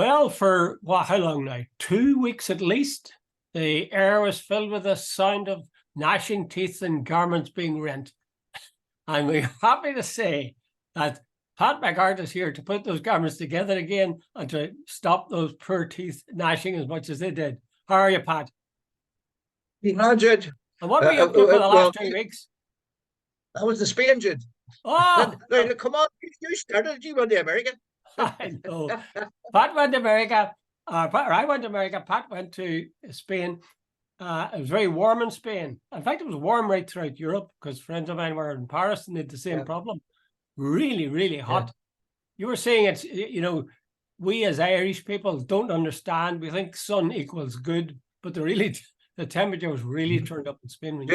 Well, for how long now? 2 weeks at least. The air was filled with the sound of gnashing teeth and garments being rent. And we're happy to say that Pat McGart is here to put those garments together again and to stop those poor teeth gnashing as much as they did. How are you, Pat? No, Jude. And what were you up to for the last 2 weeks? That was the Spain, Jude. Oh, come on, you started. You went to America. I know. Pat went to America. I went to America. Pat went to Spain. It was very warm in Spain. In fact, it was warm right throughout Europe because friends of mine were in Paris and they had the same problem. Really, really hot. Yeah. You were saying it's, we as Irish people don't understand. We think sun equals good, but the temperature was really turned up in Spain.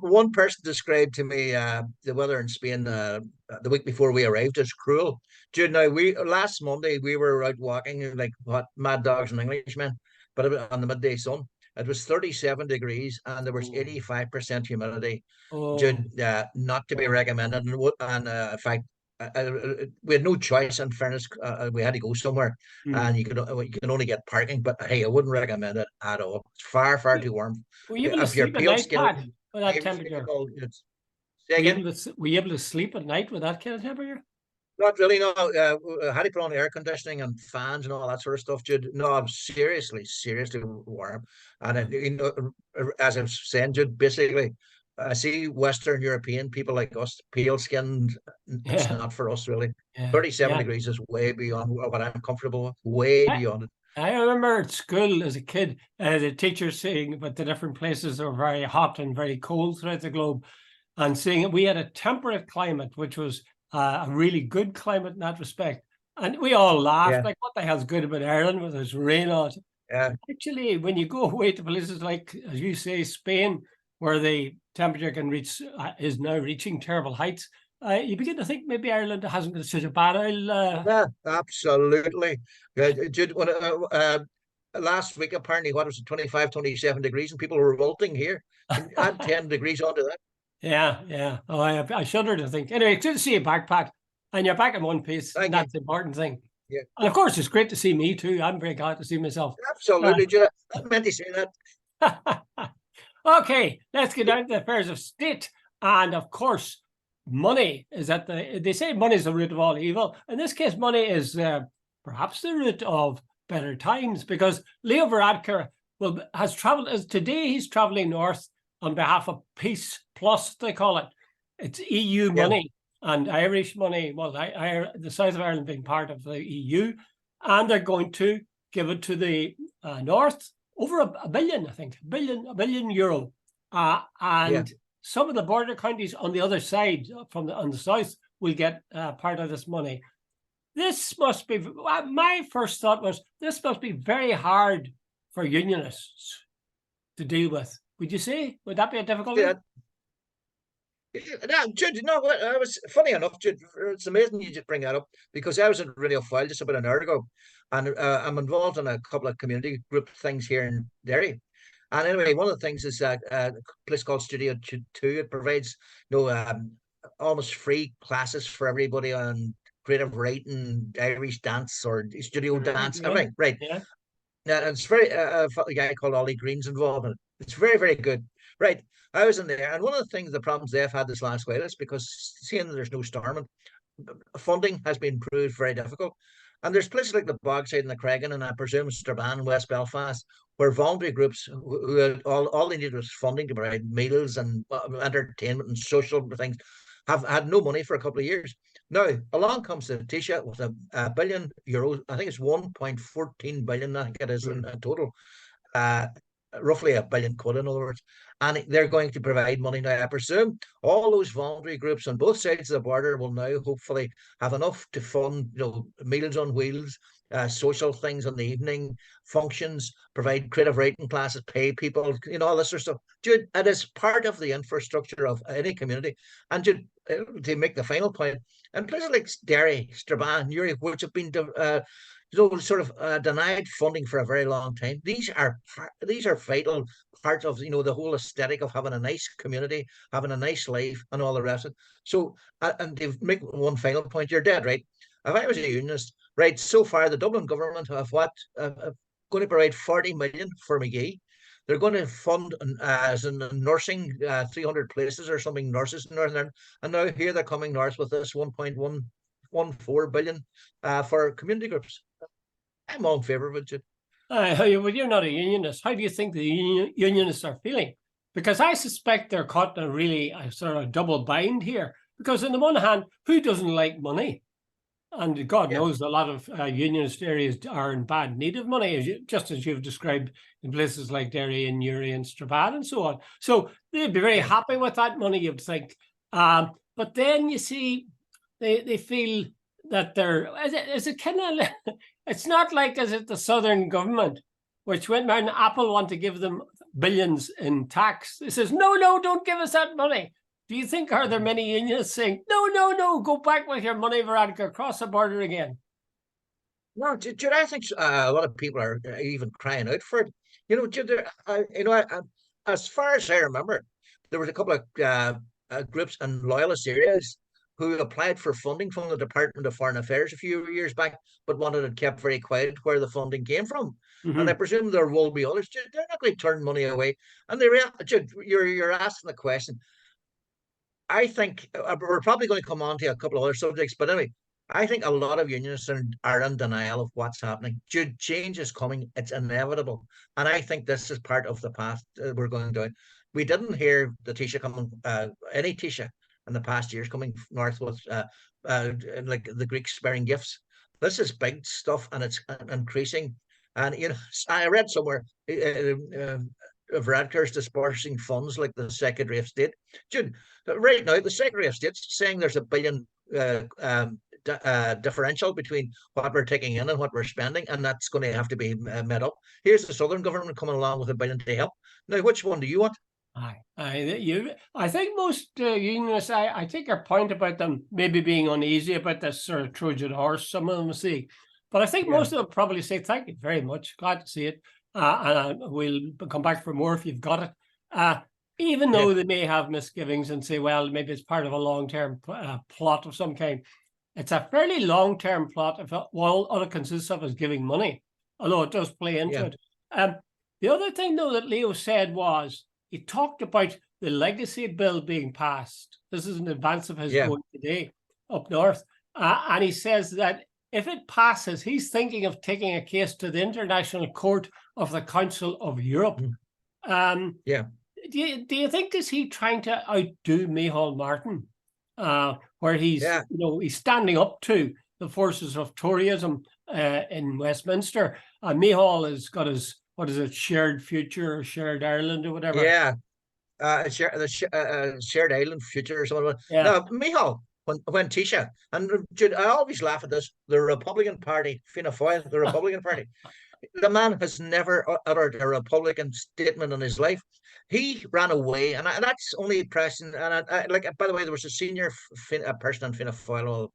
One person described to me the weather in Spain the week before we arrived as cruel. Dude, now last Monday we were out walking like what mad dogs and Englishmen, but on the midday sun. It was 37 degrees and there was 85% humidity. Dude, not to be recommended. And in fact, we had no choice. In fairness, we had to go somewhere, and you can only get parking. But hey, I wouldn't recommend it at all. It's far too warm. Were you able to sleep at night, Pat, with that temperature? Were you able to sleep at night with that kind of temperature? Not really, no. I had to put on air conditioning and fans and all that sort of stuff, Jude. No, I'm seriously warm. And, as I'm saying, Jude, basically, I see Western European people like us, pale-skinned. It's not for us, really. 37 degrees is way beyond what I'm comfortable with, way beyond it. I remember at school as a kid, the teachers saying about the different places that were very hot and very cold throughout the globe, and saying we had a temperate climate, which was a really good climate in that respect. And we all laughed, like, what the hell's good about Ireland with this rain on it? Actually, when you go away to places like, as you say, Spain, where the temperature can reach, is now reaching terrible heights, you begin to think maybe Ireland hasn't got such a bad Yeah, absolutely. Jude, last week, apparently, what was it, 25, 27 degrees, and people were revolting here. Add 10 degrees onto that. Yeah. Oh, I shudder to think. Anyway, it's good to see you back, Pat. And you're back in one piece. And that's the important thing. Yeah. And of course, it's great to see me too. I'm very glad to see myself. Absolutely, Jude. I meant to say that. Okay, let's get down to the affairs of state. And of course, money is they say money is the root of all evil. In this case, money is perhaps the root of better times, because Leo Varadkar has traveled, today he's traveling north on behalf of Peace Plus, they call it. It's EU money and Irish money. Well, the south of Ireland being part of the EU, and they're going to give it to the north, over a billion, I think, a billion euro. And some of the border counties on the other side, on the south, will get part of this money. This must be, my first thought was, this must be very hard for unionists to deal with. Would you say? Would that be a difficulty? Yeah. No, Jude, I was funny enough, Jude. It's amazing you just bring that up, because I was in Radio File just about an hour ago, and I'm involved in a couple of community group things here in Derry. And anyway, one of the things is a place called Studio 2. It provides almost free classes for everybody on creative writing, Irish dance, or studio dance, everything. Right. Yeah. And it's very a guy called Ollie Green's involved in it. It's very good. Right. I was in there, and one of the things, the problems they've had this last while is because seeing that there's no Stormont, funding has been proved very difficult. And there's places like the Bogside and the Cregan, and I presume Strabane and West Belfast, where voluntary groups who had all they needed was funding to provide meals and entertainment and social things, have had no money for a couple of years. Now, along comes the Taoiseach with a billion euros. I think it's 1.14 billion, I think it is in total. Roughly a billion quid, in other words. And they're going to provide money now. I presume all those voluntary groups on both sides of the border will now hopefully have enough to fund, Meals on Wheels, social things in the evening, functions, provide creative writing classes, pay people, all this sort of stuff. Jude, it is part of the infrastructure of any community. And Jude, to make the final point, and places like Derry, Strabane, Newry, which have been denied funding for a very long time. These are vital parts of the whole aesthetic of having a nice community, having a nice life, and all the rest of it. So, and to make one final point, you're dead right. If I was a unionist, Right. So far, the Dublin government have going to provide 40 million for McGee. They're going to fund as in nursing 300 places or something, nurses in Northern Ireland. And now here they're coming north with this 1.114 billion for community groups. I'm all in favour of it. Well, you're not a unionist. How do you think the unionists are feeling? Because I suspect they're caught in a really sort of double bind here. Because on the one hand, who doesn't like money? And God knows a lot of unionist areas are in bad need of money, just as you've described in places like Derry and Newry and Strabane and so on. So they'd be very happy with that money, you'd think. But then you see, they feel that is it kind of, it's not like as it the Southern government, which when Apple want to give them billions in tax, it says, no, don't give us that money. Do you think are there many unionists saying, no, go back with your money, Veronica, cross the border again? No, Jude, I think a lot of people are even crying out for it. You know, Jude, as far as I remember, there was a couple of groups in loyalist areas who applied for funding from the Department of Foreign Affairs a few years back, but wanted it kept very quiet where the funding came from. And I presume there will be others. Jude, they're not going to turn money away. And Jude, you're asking the question. I think we're probably going to come on to a couple of other subjects, but anyway, I think a lot of unionists are in denial of what's happening. Change is coming; it's inevitable, and I think this is part of the path we're going down. We didn't hear the Taoiseach coming, any Taoiseach in the past years coming north with like the Greeks sparing gifts. This is big stuff, and it's increasing. And you know, I read somewhere Varadkar's dispersing funds like the Secretary of State. Jude, right now, the Secretary of State's saying there's $1 billion differential between what we're taking in and what we're spending, and that's going to have to be met up. Here's the Southern government coming along with $1 billion to help. Now, which one do you want? I think most unionists, I take your point about them maybe being uneasy about this sort of Trojan horse, some of them see. But I think most of them probably say, thank you very much, glad to see it. And we'll come back for more if you've got it. Even though they may have misgivings and say, well, maybe it's part of a long-term plot of some kind. It's a fairly long-term plot if all it consists of is giving money, although it does play into it. The other thing, though, that Leo said was he talked about the legacy bill being passed. This is in advance of his going today up north. And he says that if it passes, he's thinking of taking a case to the International Court of the Council of Europe. Do you think is he trying to outdo Micheál Martin, where he's he's standing up to the forces of Toryism in Westminster? Micheál has got his shared future or shared Ireland or whatever. Shared Island future or something. Now, Micheál, when Taoiseach, and Jude, I always laugh at this, the Republican Party, Fianna Fáil, the Republican Party, the man has never uttered a Republican statement in his life. He ran away, and that's only pressing. And like, by the way, there was a senior person in Fianna Fáil.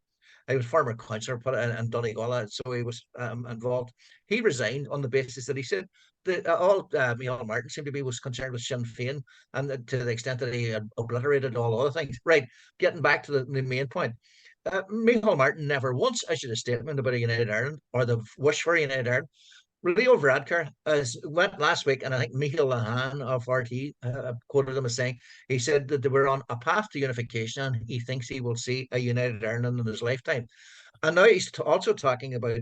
I was former councillor in Donegal, so he was involved. He resigned on the basis that he said that Micheál Martin seemed to be was concerned with Sinn Féin, and to the extent that he had obliterated all other things. Right, getting back to the main point. Micheál Martin never once issued a statement about a United Ireland or the wish for a United Ireland. Leo Varadkar went last week, and I think Michael Lahan of RT quoted him as saying, he said that they were on a path to unification, and he thinks he will see a United Ireland in his lifetime. And now he's also talking about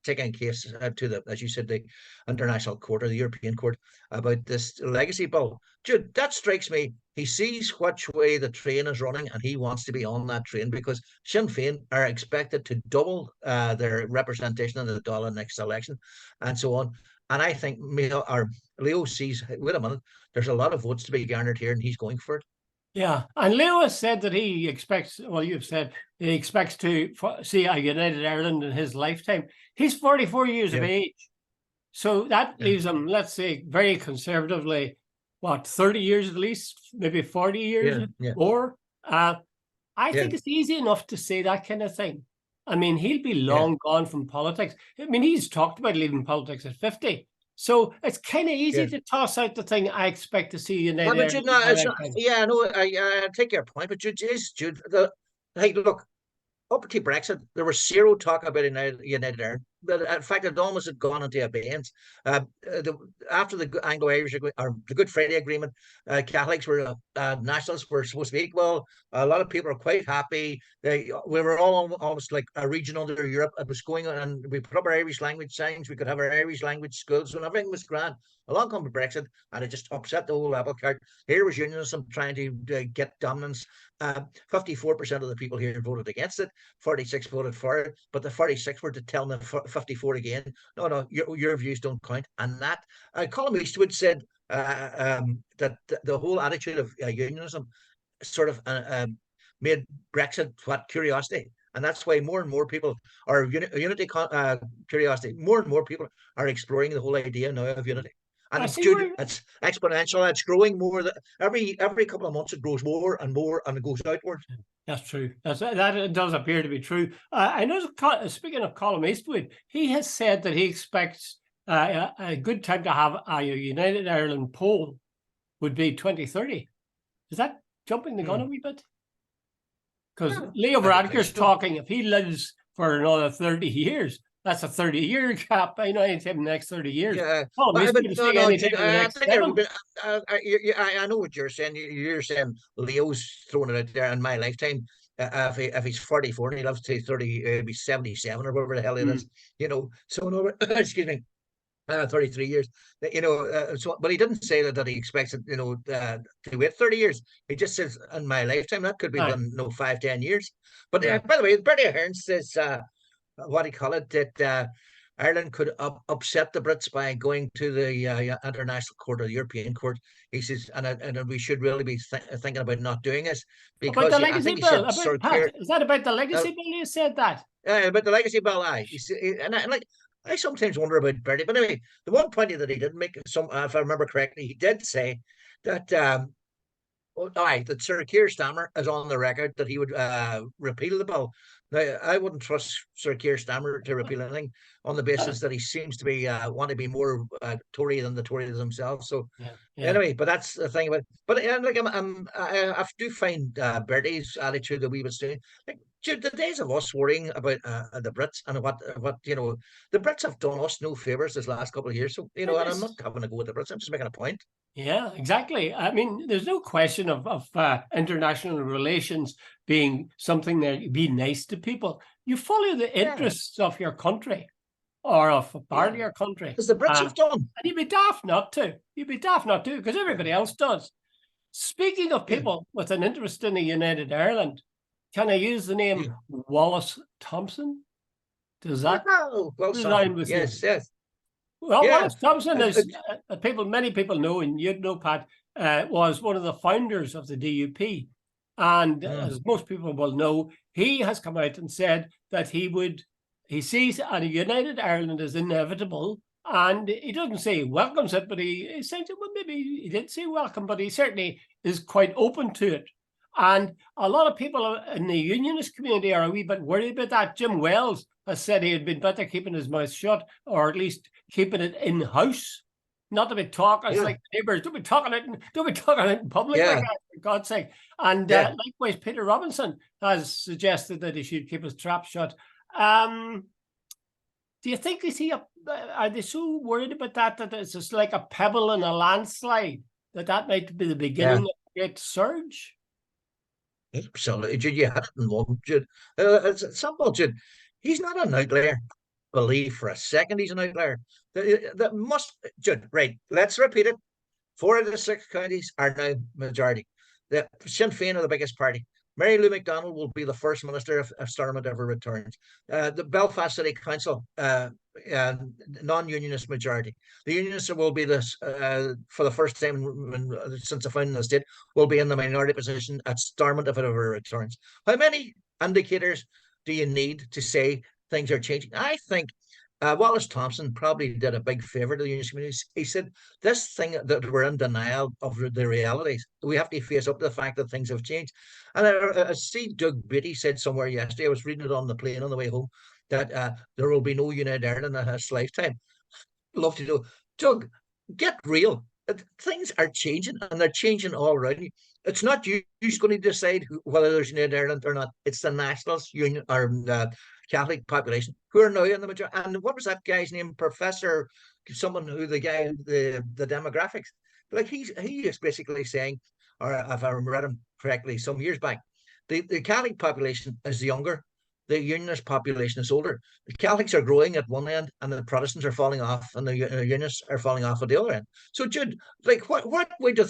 taking a case to the, as you said, the International Court or the European Court about this legacy bill. Jude, that strikes me. He sees which way the train is running, and he wants to be on that train because Sinn Féin are expected to double their representation in the Dáil next election, and so on. And I think Leo sees, wait a minute, there's a lot of votes to be garnered here, and he's going for it. Yeah, and Leo has said that he expects, well, you've said he expects to see a United Ireland in his lifetime. He's 44 years of age. So that leaves him, let's say, very conservatively, what, 30 years at least, maybe 40 years or I think it's easy enough to say that kind of thing. I mean, he'll be long gone from politics. I mean, he's talked about leaving politics at 50. So it's kind of easy to toss out the thing. I expect to see United. But Jude, I take your point, but Jude, hey, look, up to Brexit, there was zero talk about United Ireland. But in fact, it almost had gone into abeyance. After the Anglo-Irish or the Good Friday Agreement, Catholics were nationalists were supposed to be equal. A lot of people are quite happy. We were all almost like a region under Europe. It was going on, and we put up our Irish language signs. We could have our Irish language schools, and everything was grand. Along comes Brexit, and it just upset the whole apple cart. Here was unionism trying to get dominance. 54% of the people here voted against it. 46 voted for it, but the 46 were to tell them 54 again. No, your views don't count. And that Colin Eastwood said that the whole attitude of unionism sort of made Brexit what curiosity. And that's why more and more people are unity curiosity. More and more people are exploring the whole idea now of unity. And it's exponential. It's growing more. Every couple of months, it grows more and more, and it goes outwards. That's true. That does appear to be true. I know, speaking of Colin Eastwood, he has said that he expects a good time to have a United Ireland poll would be 2030. Is that jumping the gun a wee bit? Because Leo Varadkar's talking, if he lives for another 30 years, that's a 30-year gap. I know anytime in the next 30 years. Yeah, I know what you're saying. You're saying Leo's throwing it out there in my lifetime. If he's 44 and he lives to 30, be 77 or whatever the hell it is, so over, excuse me, 33 years, but he didn't say that he expects it, to wait 30 years. He just says in my lifetime. That could be 5-10 years. But by the way, Bertie Ahern says, what do you call it, that Ireland could upset the Brits by going to the International Court or the European Court. He says, and we should really be thinking about not doing this, because about the legacy bill. Is that about the legacy bill? You said that. About the legacy bill. I sometimes wonder about Bertie, but anyway, the one point that he did make, if I remember correctly, he did say that that Sir Keir Starmer is on the record that he would repeal the bill. Now, I wouldn't trust Sir Keir Starmer to repeal anything on the basis that he seems to be want to be more Tory than the Tories themselves. So anyway, but that's the thing about. But I do find Bertie's attitude a wee bit strange. The days of us worrying about the Brits and what the Brits have done us no favors this last couple of years. So and I'm not having to go with the Brits. I'm just making a point. Yeah, exactly. I mean, there's no question of international relations being something that be nice to people. You follow the interests of your country or of a part of your country. As the Brits have done. And you'd be daft not to. You'd be daft not to, because everybody else does. Speaking of people with an interest in the United Ireland, can I use the name Wallace Thompson? Does that rhyme with you? Yes. Well, Wallace Thompson is, many people know, and you'd know, Pat, was one of the founders of the DUP. And as most people will know, he has come out and said that he sees a United Ireland as inevitable. And he doesn't say he welcomes it, but he said, well, maybe he did say welcome, but he certainly is quite open to it. And a lot of people in the unionist community are a wee bit worried about that. Jim Wells has said he had been better keeping his mouth shut, or at least keeping it in-house, not to be talking. It's like neighbours, don't be talking it in public like that, for God's sake. And likewise, Peter Robinson has suggested that he should keep his trap shut. Do you think are they so worried about that it's just like a pebble in a landslide, that might be the beginning of a great surge? Absolutely, Jude. You had it in one, Jude. It's simple, Jude. He's not an outlier. Believe for a second he's an outlier. That must, Jude. Right. Let's repeat it. 4 out of the 6 counties are now majority. The Sinn Féin are the biggest party. Mary Lou McDonald will be the first minister if Stormont ever returns. The Belfast City Council, non-unionist majority. The unionists will be this for the first time since the founding of the state, will be in the minority position at Stormont if it ever returns. How many indicators do you need to say things are changing? I think Wallace Thompson probably did a big favour to the unionist community. He said, this thing that we're in denial of the realities, we have to face up to the fact that things have changed. And I see Doug Beattie said somewhere yesterday, I was reading it on the plane on the way home, that there will be no United Ireland in his lifetime. Love to know. Doug, get real. things are changing, and they're changing all around you. It's not you who's going to decide whether there's United Ireland or not. It's the Nationalist Union or the Catholic population who are now in the majority. And what was that guy's name? Professor, someone who the demographics. Like he is basically saying, or if I read him correctly, some years back, the Catholic population is younger, the Unionist population is older. The Catholics are growing at one end, and the Protestants are falling off, and the Unionists are falling off at the other end. So, Jude, like, what way do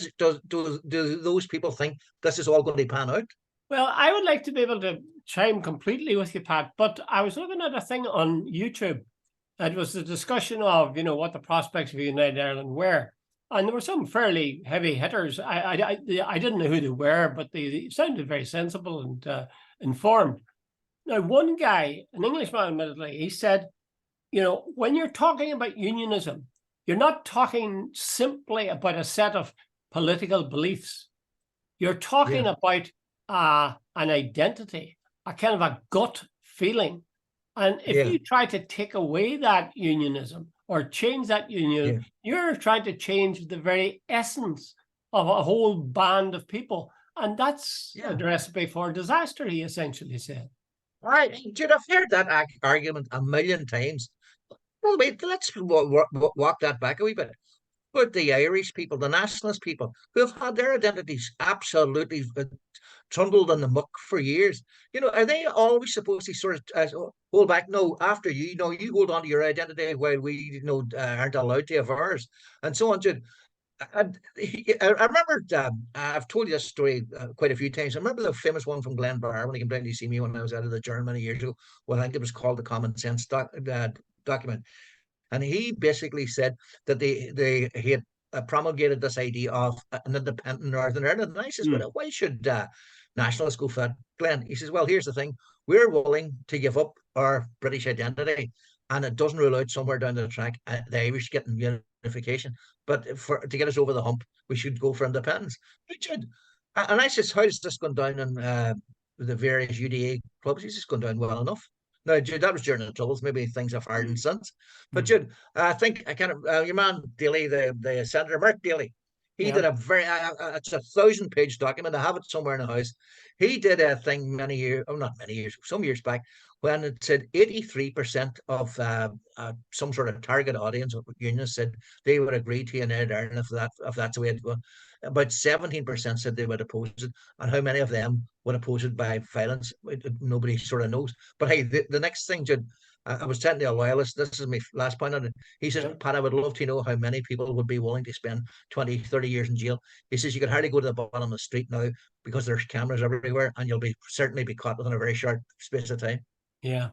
those people think this is all going to pan out? Well, I would like to be able to chime completely with you, Pat, but I was looking at a thing on YouTube. It was the discussion of, what the prospects of United Ireland were. And there were some fairly heavy hitters. I didn't know who they were, but they sounded very sensible and informed. Now, one guy, an Englishman, admittedly, he said, when you're talking about unionism, you're not talking simply about a set of political beliefs. You're talking about an identity, a kind of a gut feeling. And if you try to take away that unionism or change that union, you're trying to change the very essence of a whole band of people. And that's a recipe for disaster, he essentially said. Right, Jude, I've heard that argument a million times. Well, wait, let's walk that back a wee bit. But the Irish people, the nationalist people, who have had their identities absolutely trundled in the muck for years, are they always supposed to sort of hold back? No, after you hold on to your identity while we, aren't allowed to have ours, and so on. Jude, I remember, I've told you this story quite a few times. I remember the famous one from Glen Barr when he came down to see me when I was out of the Journal many years ago. Well, I think it was called the Common Sense document. And he basically said that he had promulgated this idea of an independent Northern Ireland. And I says, well, why should nationalists go for that, Glenn? He says, well, here's the thing. We're willing to give up our British identity, and it doesn't rule out somewhere down the track the Irish getting unification. But to get us over the hump, we should go for independence. Richard, and I says, how is this going down in the various UDA clubs? He's just going down well enough. Now, Jude, that was during the Troubles. Maybe things have hardened since. But Jude, I think your man Daly, the Senator Mark Daly, he did a it's a 1,000-page document. I have it somewhere in the house. He did a thing some years back, when it said 83% of some sort of target audience of unionists said they would agree to United Ireland if that's the way it's going. About 17% said they would oppose it, and how many of them would oppose it by violence, nobody sort of knows. But hey, the next thing, Jude, I was telling a loyalist, this is my last point on it. He says, Pat, I would love to know how many people would be willing to spend 20, 30 years in jail. He says, you could hardly go to the bottom of the street now because there's cameras everywhere, and you'll certainly be caught within a very short space of time. Yeah.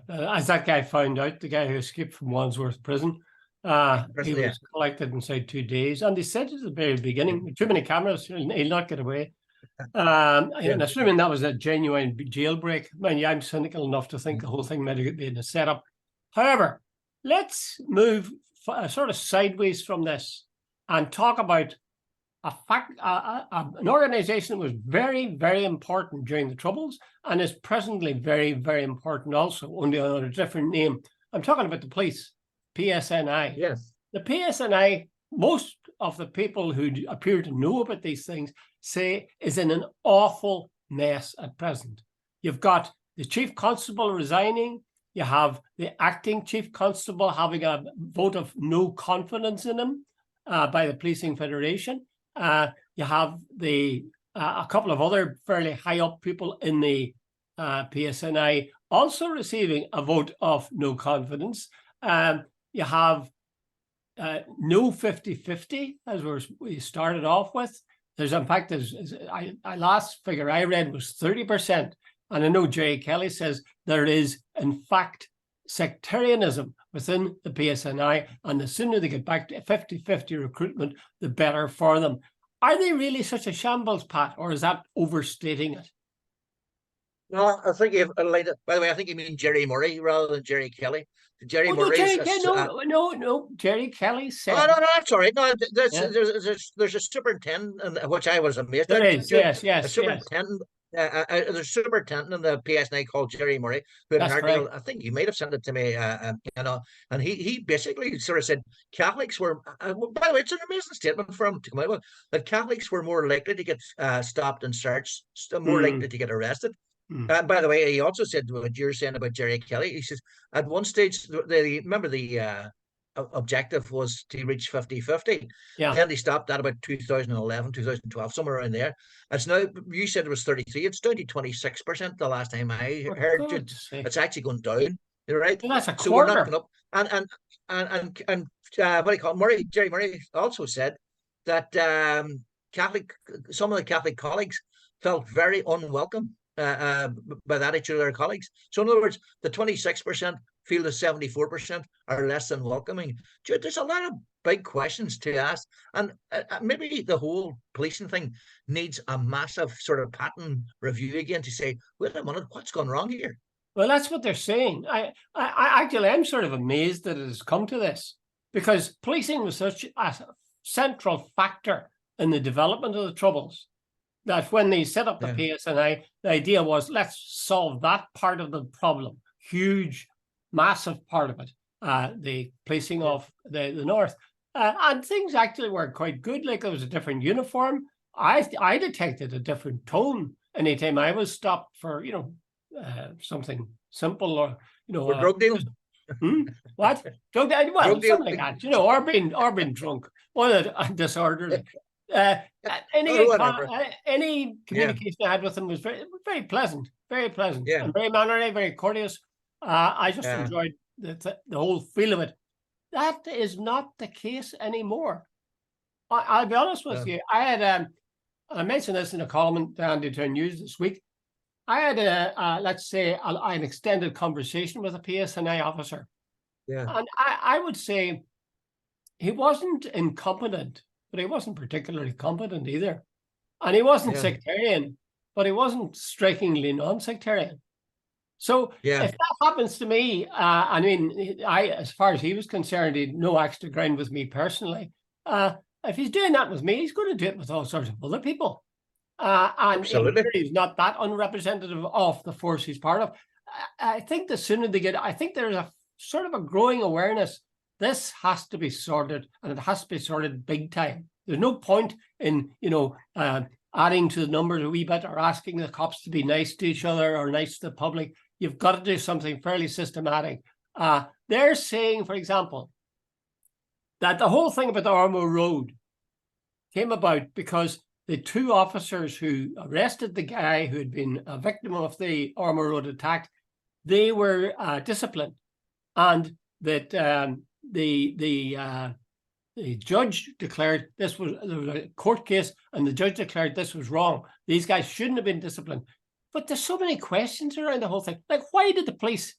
As that guy found out, the guy who escaped from Wandsworth prison, he was collected inside 2 days. And they said at the very beginning, too many cameras, he'll not get away. And assuming that was a genuine jailbreak, I'm cynical enough to think the whole thing might have been a setup. However, let's move sort of sideways from this and talk about an organization that was very, very important during the Troubles and is presently very, very important also, only under a different name. I'm talking about the police, PSNI. Yes. The PSNI, most of the people who appear to know about these things say, is in an awful mess at present. You've got the chief constable resigning. You have the acting chief constable having a vote of no confidence in him by the Policing Federation. You have a couple of other fairly high up people in the PSNI also receiving a vote of no confidence. You have no 50-50, as we started off with. There's, in fact, last figure I read was 30%. And I know Jerry Kelly says there is, in fact, sectarianism within the PSNI, and the sooner they get back to 50-50 recruitment, the better for them. Are they really such a shambles, Pat, or is that overstating it? No, I think you've aligned it. By the way, I think you mean Jerry Murray rather than Jerry Kelly. Jerry Murray. No. Jerry Kelly said. No, that's all right. No, there's a superintendent, which I was amazed at. There is, yes. A superintendent there's a superintendent in the PSNI called Jerry Murray, who had an That's article. correct. I think you might have sent it to me, and he basically sort of said Catholics were. By the way, it's an amazing statement for him to come out with, that Catholics were more likely to get stopped and searched, more Mm, likely to get arrested. mm. By the way, he also said what you're saying about Jerry Kelly. He says at one stage, remember the objective was to reach 50-50. Yeah. Then they stopped at about 2011, 2012, somewhere around there. It's now, you said it was 33. It's down to 26% the last time I For heard. God's sake. It's actually going down. You're right. Well, that's a So we're not quarter. going up. And what do you call it? Jerry Murray also said that some of the Catholic colleagues felt very unwelcome by the attitude of their colleagues. So in other words, the 26% feel the 74% are less than welcoming. There's a lot of big questions to ask, and maybe the whole policing thing needs a massive sort of pattern review again to say, wait a minute, what's gone wrong here? Well, that's what they're saying. I'm sort of amazed that it has come to this, because policing was such a central factor in the development of the Troubles that when they set up the PSNI, the idea was, let's solve that part of the problem. Huge, massive part of it, the policing of the North. And things actually were quite good. Like, there was a different uniform. I detected a different tone anytime I was stopped for, something simple, or, drug dealing. What? Drug dealing? Well, Drug something like that, or being drunk, or disorderly. Any communication I had with them was very, very pleasant, and very mannerly, very courteous. I just enjoyed the whole feel of it. That is not the case anymore. I'll be honest with you. I had I mentioned this in a column in the Andy Town News this week. I had let's say an extended conversation with a PSNI officer. And I would say he wasn't incompetent, but he wasn't particularly competent either. And he wasn't sectarian, but he wasn't strikingly non-sectarian. So if that happens to me, I mean, as far as he was concerned, he'd no axe to grind with me personally. If he's doing that with me, he's going to do it with all sorts of other people. And he's not that unrepresentative of the force he's part of. I think the sooner they get, I think there's a sort of a growing awareness. This has to be sorted, and it has to be sorted big time. There's no point in, adding to the numbers a wee bit, or asking the cops to be nice to each other or nice to the public. You've got to do something fairly systematic. They're saying, for example, that the whole thing about the Ormeau Road came about because the two officers who arrested the guy who had been a victim of the Ormeau Road attack, they were disciplined, and that the judge declared there was a court case, and the judge declared this was wrong. These guys shouldn't have been disciplined. But there's so many questions around the whole thing. Like, why did the police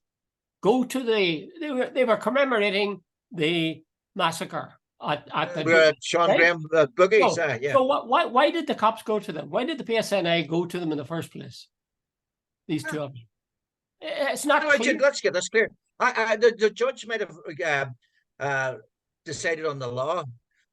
go to they were commemorating the massacre at the Sean Graham boogies? So why did the cops go to them? Why did the PSNI go to them in the first place? These two of them. It's not clear. Let's get this clear. The judge might have decided on the law,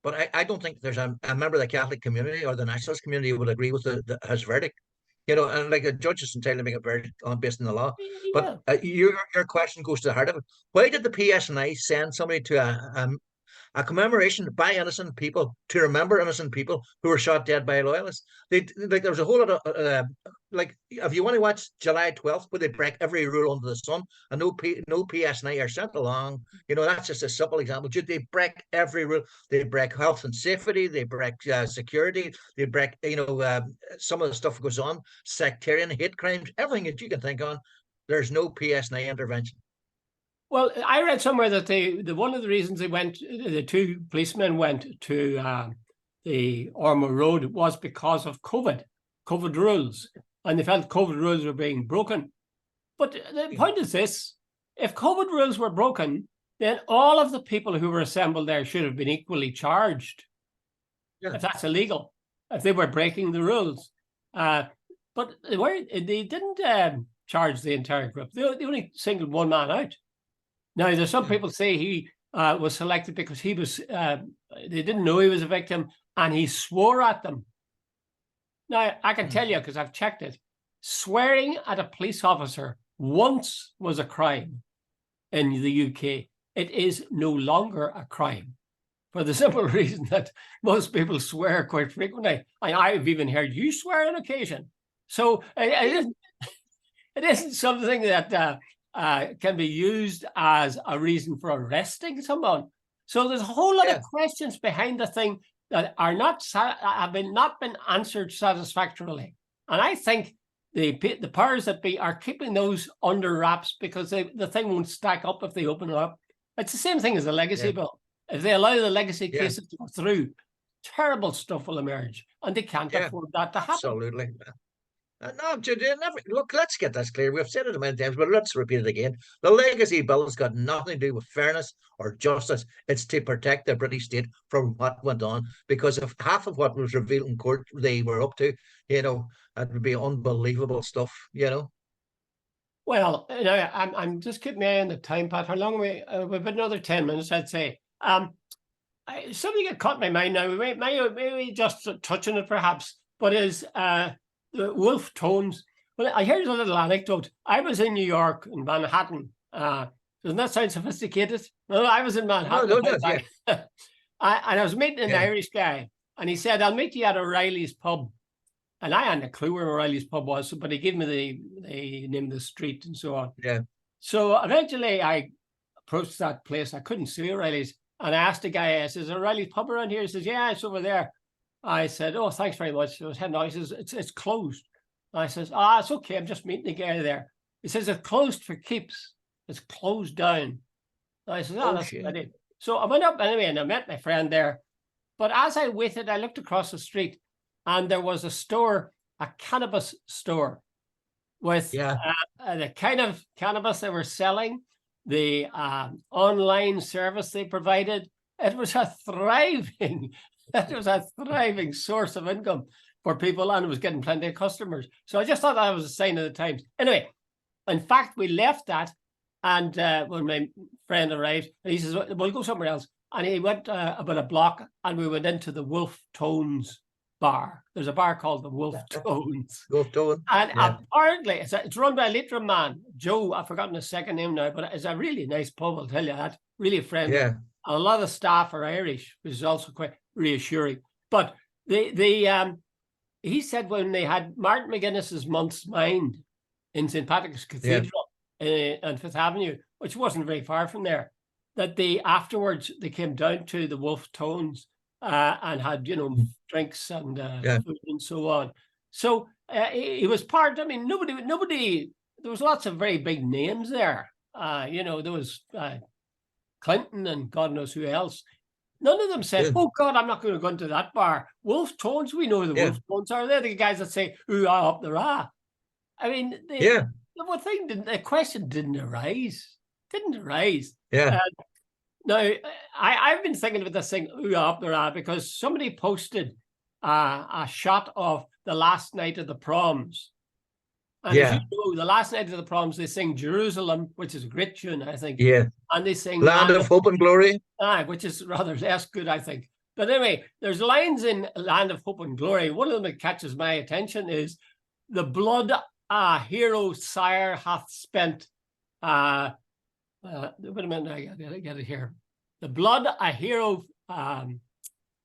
but I don't think there's a member of the Catholic community or the nationalist community who would agree with his verdict. And like a judge is entitled to make a verdict based on the law. But your question goes to the heart of it. Why did the PSNI send somebody to a commemoration by innocent people, to remember innocent people who were shot dead by loyalists? There was a whole lot of if you want to watch July 12th, where they break every rule under the sun, and no PSNI are sent along. That's just a simple example. They break every rule. They break health and safety. They break security. They break some of the stuff that goes on, sectarian, hate crimes, everything that you can think on. There's no PSNI intervention. Well, I read somewhere that one of the reasons the two policemen went to the Ormeau Road was because of COVID rules, and they felt COVID rules were being broken. But the point is this: if COVID rules were broken, then all of the people who were assembled there should have been equally charged. If that's illegal, if they were breaking the rules, but they didn't charge the entire group. They only singled one man out. Now, there's some people say he was selected because he was, they didn't know he was a victim, and he swore at them. Now, I can tell you, because I've checked it, swearing at a police officer once was a crime in the UK. It is no longer a crime, for the simple reason that most people swear quite frequently. I've even heard you swear on occasion. So it isn't something that can be used as a reason for arresting someone. So there's a whole lot of questions behind the thing that are not been answered satisfactorily. And I think the powers that be are keeping those under wraps because the thing won't stack up if they open it up. It's the same thing as the legacy bill. If they allow the legacy cases to go through, terrible stuff will emerge, and they can't afford that to happen. Absolutely. No, Jude, look, let's get this clear. We've said it a many times, but let's repeat it again. The legacy bill has got nothing to do with fairness or justice. It's to protect the British state from what went on, because if half of what was revealed in court they were up to, it would be unbelievable stuff, Well, I'm just keeping my eye on the time, Pat. How long are we? We've got another 10 minutes, I'd say. Something got caught in my mind now. We may just touch on it perhaps, but is the wolf tones. Well, here's a little anecdote. I was in New York, in Manhattan. Doesn't that sound sophisticated? Well, I was in Manhattan. And I was meeting an Irish guy, and he said, "I'll meet you at O'Reilly's pub." And I hadn't a clue where O'Reilly's pub was, but he gave me the name of the street and so on. Yeah. So eventually I approached that place. I couldn't see O'Reilly's. And I asked the guy, I says, "O'Reilly's pub around here?" He says, "Yeah, it's over there." I said, "Oh, thanks very much." I was heading out. He says, it's closed. I says, "It's okay. I'm just meeting the guy there." He says, "It's closed for keeps. It's closed down." I said, "That's what I did." So I went up anyway, and I met my friend there. But as I waited, I looked across the street, and there was a store, a cannabis store, with the kind of cannabis they were selling, the online service they provided. It was a thriving source of income for people, and it was getting plenty of customers. So I just thought that was a sign of the times. Anyway, in fact, we left that, and when my friend arrived, he says, "We'll go somewhere else." And he went about a block, and we went into the Wolf Tones bar. There's a bar called the Wolf Tones. Wolf Tones. And apparently it's run by a Leitrim man, Joe. I've forgotten his second name now, but it's a really nice pub, I'll tell you that. Really friendly. Yeah. And a lot of the staff are Irish, which is also quite reassuring. But he said when they had Martin McGuinness's Month's Mind in St. Patrick's Cathedral on Fifth Avenue, which wasn't very far from there, that afterwards they came down to the Wolf Tones and had, drinks and food and so on. So he was part. I mean, nobody. There was lots of very big names there. There was Clinton and God knows who else. None of them said, "Oh God, I'm not going to go into that bar." Wolf Tones, we know who the Wolf Tones are. They're the guys that say "ooh ah up the rah." I mean, the question didn't arise. Yeah. Now, I've been thinking about this thing, "ooh ah up the rah," because somebody posted a shot of the last night of the proms. And as you know, the last night of the proms, they sing Jerusalem, which is a great tune, I think. Yeah. And they sing Land of Hope and Glory. Which is rather less good, I think. But anyway, there's lines in Land of Hope and Glory. One of them that catches my attention is, "The blood a hero sire hath spent." Wait a minute, I gotta get it here. "The blood a hero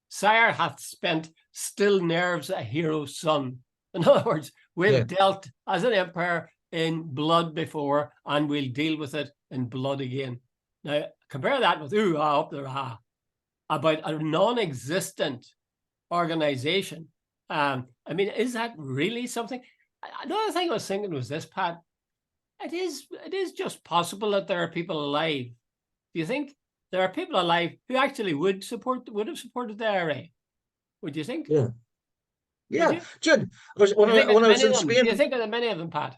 sire hath spent, still nerves a hero's son." In other words, we've dealt as an empire in blood before, and we'll deal with it in blood again. Now, compare that with "ooh ah up the rah," about a non-existent organization. I mean, is that really something? Another thing I was thinking was this, Pat. It is just possible that there are people alive. Do you think there are people alive who actually would have supported the IRA? Would you think? Yeah, Jude, when I was in Spain. Do you think of the many of them, Pat?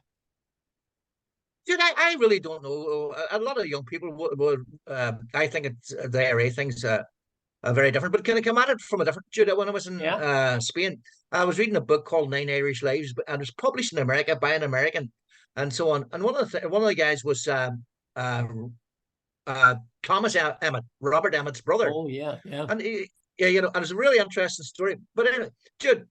Jude, I really don't know. A lot of young people would. I think the IRA things are very different, but can I come at it from a different? Jude, when I was in Spain, I was reading a book called 9 Irish Lives, and it was published in America by an American, and so on. And one of the guys was Thomas Emmett, Robert Emmett's brother. Oh yeah. And and it's a really interesting story. But anyway, Jude,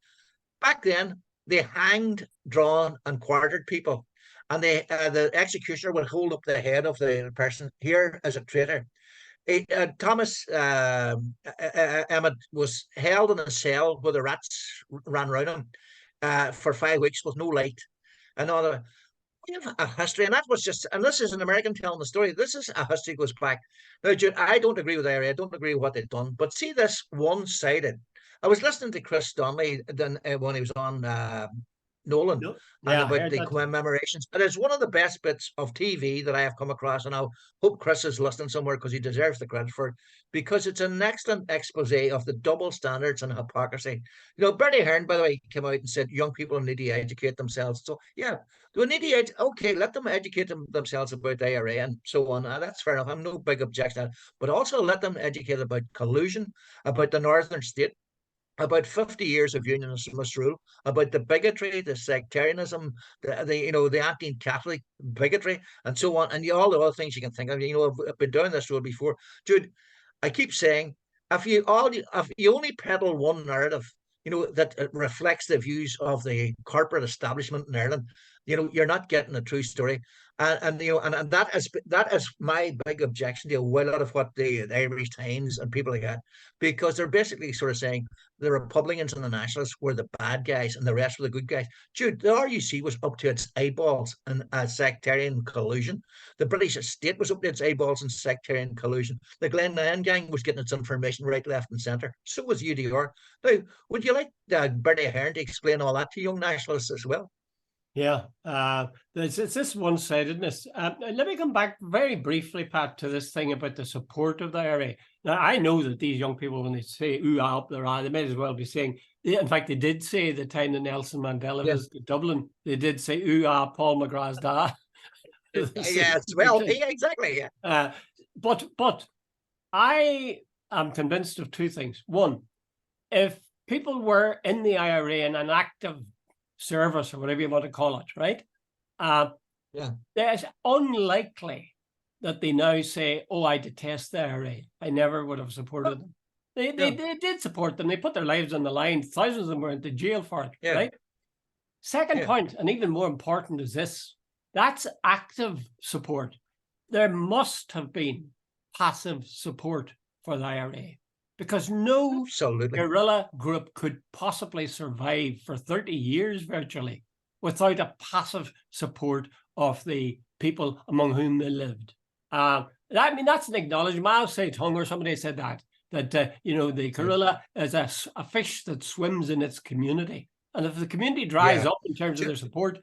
back then, they hanged, drawn, and quartered people, and the executioner would hold up the head of the person here as a traitor. Thomas Emmett was held in a cell where the rats ran around him for 5 weeks with no light and all that. We have a history, and that was just, and this is an American telling the story. This is a history goes back. Now, Jude, I don't agree with Ira. I don't agree with what they've done, but see this one-sided. I was listening to Chris Donnelly when he was on Nolan No. and Yeah, I about heard the that. commemorations. And it's one of the best bits of TV that I have come across, and I hope Chris is listening somewhere because he deserves the credit for it, because it's an excellent expose of the double standards and hypocrisy. You know, Bertie Hearn, by the way, came out and said young people need to educate themselves. So yeah, do we need to okay, let them educate themselves about the IRA and so on. That's fair enough. I'm no big objection to that. But also let them educate about collusion, about the Northern State, about 50 years of unionist misrule, about the bigotry, the sectarianism, the anti-Catholic bigotry, and so on, and all the other things you can think of. You know, I've been down this road before, Jude. I keep saying, if you only peddle one narrative, that reflects the views of the corporate establishment in Ireland, you're not getting a true story. And that is my big objection to a lot of what the Irish Times and people like that, because they're basically sort of saying the Republicans and the Nationalists were the bad guys and the rest were the good guys. Dude, the RUC was up to its eyeballs in sectarian collusion. The British state was up to its eyeballs in sectarian collusion. The Glen Lyon gang was getting its information right, left, and centre. So was UDR. Now, would you like Bertie Ahern to explain all that to young nationalists as well? Yeah, it's this one-sidedness. Let me come back very briefly, Pat, to this thing about the support of the IRA. Now, I know that these young people, when they say "ooh, up there," they might as well be saying. In fact, they did say the time that Nelson Mandela visited Dublin, they did say "ooh, Paul McGrath's da." Yes, well, yeah, exactly. Yeah. But I am convinced of two things. One, if people were in the IRA in an active service or whatever you want to call it, right? It's unlikely that they now say, "Oh, I detest the IRA. I never would have supported them." They did support them. They put their lives on the line. Thousands of them were into jail for it, right? Second point, and even more important, is this: that's active support. There must have been passive support for the IRA, because no guerrilla group could possibly survive for 30 years virtually without a passive support of the people among whom they lived. I mean, that's an acknowledgement. Mao Zedong or somebody said that the guerrilla is a fish that swims in its community. And if the community dries up in terms of their support,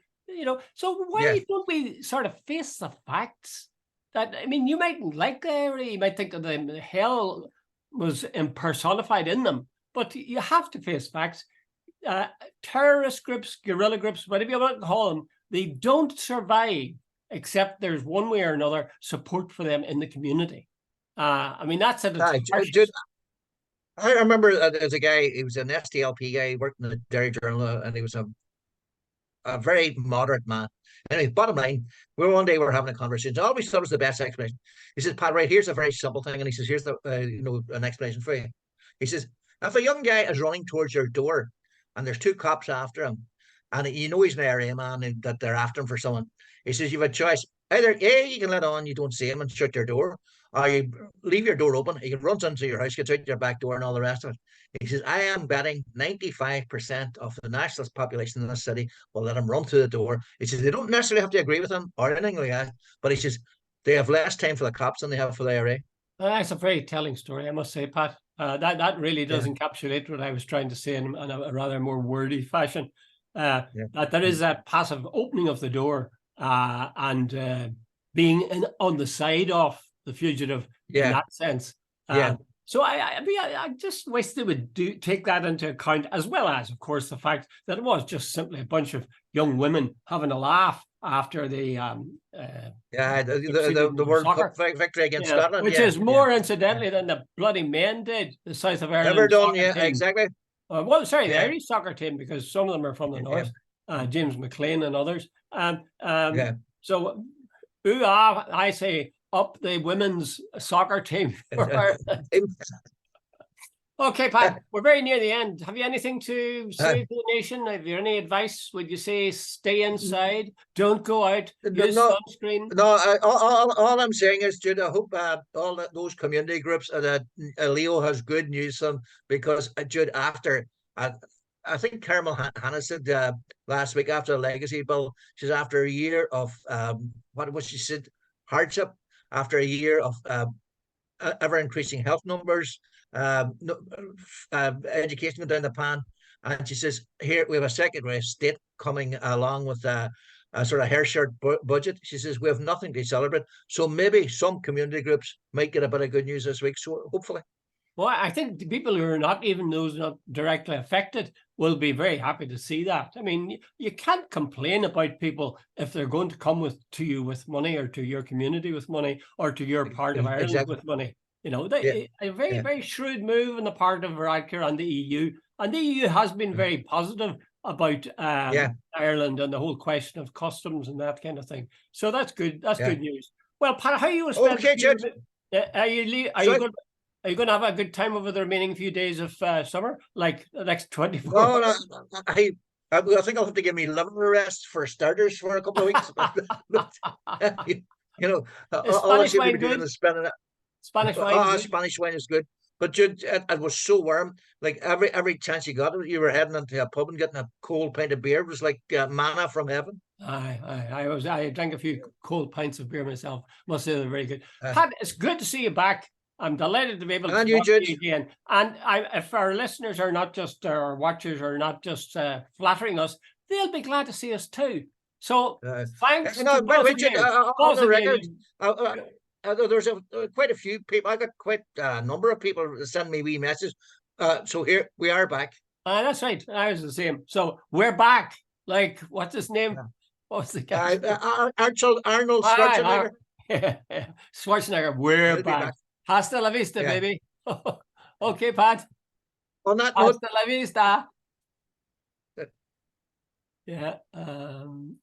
so why don't we sort of face the facts? That, I mean, you mightn't like the IRA, you might think that the hell was impersonified in them, but you have to face facts. Terrorist groups, guerrilla groups, whatever you want to call them, they don't survive except there's one way or another support for them in the community. I mean, that's it. I remember as a guy, he was an SDLP guy, he worked in the Dairy Journal, and he was a very moderate man. Anyway, bottom line, one day we were having a conversation. I always thought it was the best explanation. He says, "Pat, right, here's a very simple thing." And he says, "Here's an explanation for you." He says, "If a young guy is running towards your door and there's two cops after him, and he's an area man and that they're after him for someone," he says, "you have a choice. Either A, you can let on, you don't see him and shut your door, or you leave your door open. He runs into your house, gets out your back door, and all the rest of it." He says, "I am betting 95% of the nationalist population in this city will let him run through the door." He says, "They don't necessarily have to agree with him or anything like that, but he says, they have less time for the cops than they have for the IRA. That's a very telling story, I must say, Pat. That really does encapsulate what I was trying to say in a rather more wordy fashion. That there is a passive opening of the door and being on the side of the fugitive in that sense. So I just wish they would take that into account, as well as, of course, the fact that it was just simply a bunch of young women having a laugh after the World Cup victory against Scotland, which is more incidentally than the bloody men did, the South of Ireland ever done. team. Exactly. Well, sorry, the Irish soccer team, because some of them are from the north, James McLean and others. So, I say up the women's soccer team. Okay, Pat, we're very near the end. Have you anything to Uh, say to the nation? Have you any advice? Would you say stay inside, don't go out, use no, sunscreen? no. All I'm saying is, Jude, I hope those community groups that Leo has good news from, because Jude, after I think Carmel Hannah said last week, after the legacy bill, she's after a year of what was she said, hardship, after a year of ever increasing health numbers, no, education going down the pan. And she says, here we have a Secretary of State coming along with a sort of hair shirt budget. She says, we have nothing to celebrate. So maybe some community groups might get a bit of good news this week. So hopefully. Well, I think the people who are not, even those not directly affected, will be very happy to see that. I mean, you can't complain about people if they're going to come to you with money, or to your community with money, or to your part of Ireland Exactly. with money. You know, Yeah. a very, Yeah. very shrewd move on the part of Varadkar and the EU. And the EU has been very positive about Yeah. Ireland and the whole question of customs and that kind of thing. So that's good. That's Yeah. good news. Well, Pat, how are you going to spend Okay, Jude. are you So going to have a good time over the remaining few days of summer, like the next 24 no, hours? I think I'll have to give me liver rest for starters for a couple of weeks. You know, Is all I Spanish seem to wine be doing good? is spending it. Spanish wine good? Spanish wine is good. But Jude, it was so warm. Like every chance you got, you were heading into a pub and getting a cold pint of beer. It was like manna from heaven. I drank a few cold pints of beer myself. Must say they're very good. Uh, Pat, it's good to see you back. I'm delighted to be able to and you, talk to Jude. you again. And if our listeners are not just, our watchers are not just flattering us, they'll be glad to see us too. So thanks to by the both way, of Jude, you. on Both the of record, you. there's quite a few people. I got quite a number of people send me wee messages. So here we are back. That's right. I was the same. So we're back. Like, what's his name? Yeah. What's the guy's name? Arnold Schwarzenegger. Schwarzenegger, we're He'll be back. back. Hasta la vista, Yeah. baby. Okay, Pat. On that note, Hasta la vista. Yeah.